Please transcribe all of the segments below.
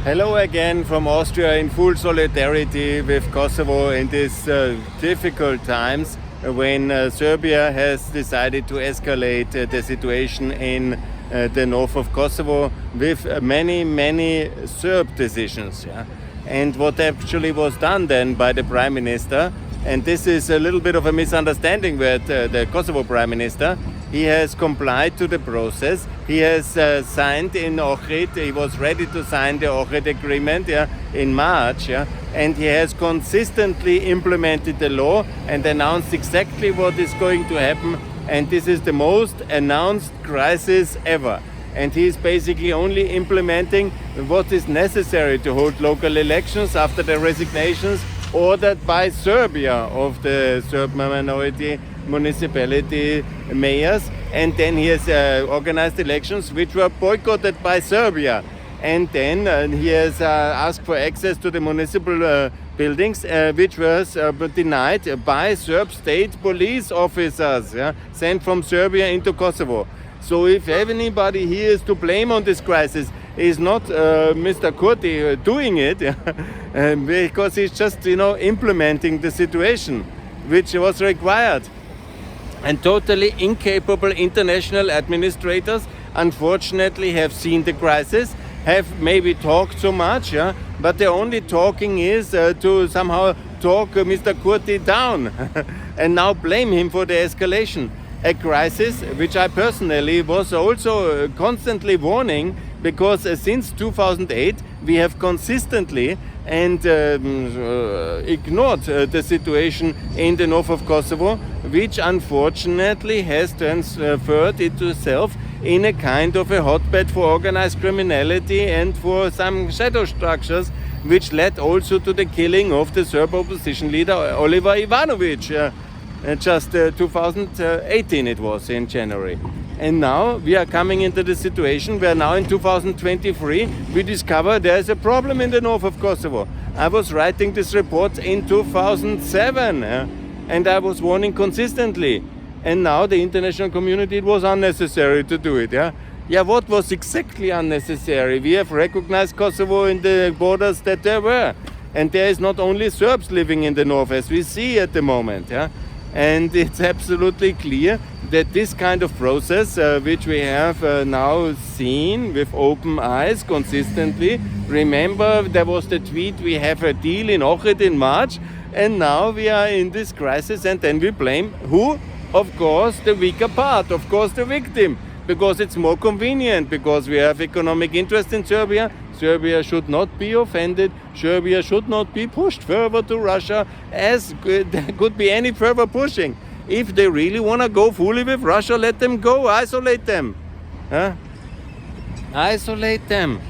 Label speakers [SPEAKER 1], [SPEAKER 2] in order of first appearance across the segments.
[SPEAKER 1] Hello again from Austria in full solidarity with Kosovo in these difficult times when Serbia has decided to escalate the situation in the north of Kosovo with many Serb decisions. Yeah? And what actually was done then by the Prime Minister, and this is a little bit of a misunderstanding with the Kosovo Prime Minister, he has complied to the process. He has signed in Ohrid. He was ready to sign the Ohrid agreement in March. And he has consistently implemented the law and announced exactly what is going to happen. And this is the most announced crisis ever. And he is basically only implementing what is necessary to hold local elections after the resignations ordered by Serbia of the Serb minority municipality mayors, and then he has organized elections which were boycotted by Serbia, and then he has asked for access to the municipal buildings which was denied by Serb state police officers sent from Serbia into Kosovo. So if anybody here is to blame on this crisis, is not Mr. Kurti doing it because he's just implementing the situation which was required. And totally incapable international administrators, unfortunately, have seen the crisis, have maybe talked so much, but the only talking is to somehow talk Mr. Kurti down and now blame him for the escalation. A crisis which I personally was also constantly warning, because since 2008 we have consistently and ignored the situation in the north of Kosovo, which unfortunately has transferred itself in a kind of a hotbed for organized criminality and for some shadow structures, which led also to the killing of the Serb opposition leader Oliver Ivanovic. Just 2018 it was, in January. And now we are coming into the situation where now in 2023 we discover there is a problem in the north of Kosovo. I was writing this report in 2007 and I was warning consistently. And now the international community, it was unnecessary to do it. What was exactly unnecessary? We have recognized Kosovo in the borders that there were. And there is not only Serbs living in the north as we see at the moment. And it's absolutely clear that this kind of process, which we have now seen with open eyes consistently, remember there was the tweet, we have a deal in Ohrid in March, and now we are in this crisis, and then we blame who? Of course the weaker part, of course the victim, because it's more convenient, because we have economic interest in Serbia. Serbia should not be offended. Serbia should not be pushed further to Russia, as there could be any further pushing. If they really want to go fully with Russia, let them go. Isolate them. Isolate them.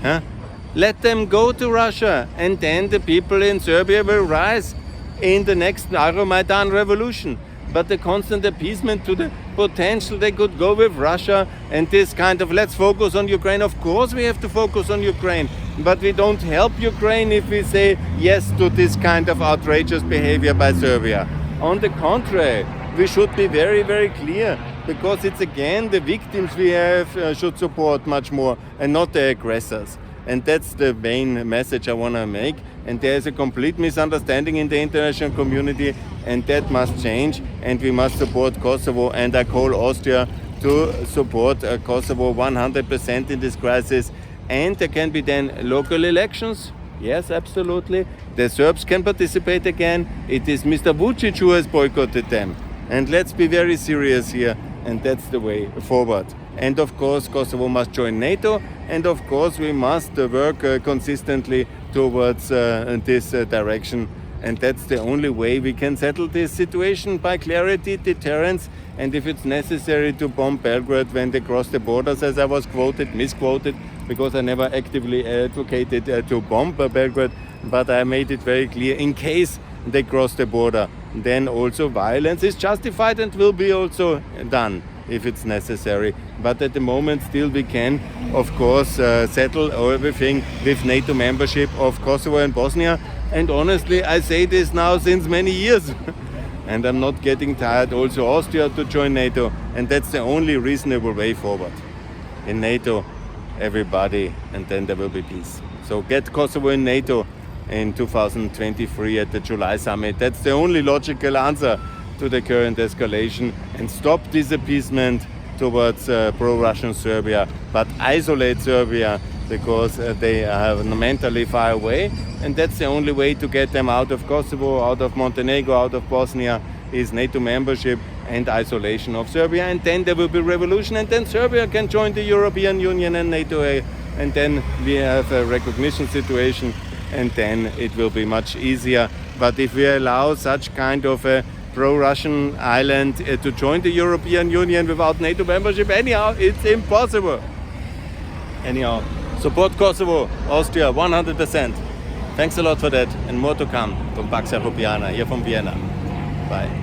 [SPEAKER 1] Let them go to Russia. And then the people in Serbia will rise in the next Euromaidan revolution. But the constant appeasement to the potential they could go with Russia and this kind of let's focus on Ukraine. Of course we have to focus on Ukraine, but we don't help Ukraine if we say yes to this kind of outrageous behavior by Serbia. On the contrary, we should be very clear, because it's again the victims we have should support much more and not the aggressors. And that's the main message I want to make. And there is a complete misunderstanding in the international community, and that must change, and we must support Kosovo. And I call Austria to support Kosovo 100% in this crisis. And there can be then local elections. Yes, absolutely. The Serbs can participate again. It is Mr. Vucic who has boycotted them. And let's be very serious here, and that's the way forward. And of course, Kosovo must join NATO, and of course, we must work consistently towards this direction. And that's the only way we can settle this situation, by clarity, deterrence, and if it's necessary to bomb Belgrade when they cross the borders, as I was misquoted, because I never actively advocated to bomb Belgrade, but I made it very clear, in case they cross the border, then also violence is justified and will be also done if it's necessary. But at the moment still we can, of course, settle everything with NATO membership of Kosovo and Bosnia. And honestly, I say this now since many years. And I'm not getting tired also Austria to join NATO. And that's the only reasonable way forward in NATO everybody, and then there will be peace. So get Kosovo in NATO in 2023 at the July summit. That's the only logical answer to the current escalation, and stop this appeasement towards pro-Russian Serbia, but isolate Serbia because they are mentally far away, and that's the only way to get them out of Kosovo, out of Montenegro, out of Bosnia, is NATO membership and isolation of Serbia, and then there will be revolution, and then Serbia can join the European Union and NATO, and then we have a recognition situation, and then it will be much easier. But if we allow such kind of a pro-Russian island to join the European Union without NATO membership, anyhow, it's impossible. Anyhow, support Kosovo, Austria, 100%. Thanks a lot for that, and more to come from Pax Europiana here from Vienna. Bye.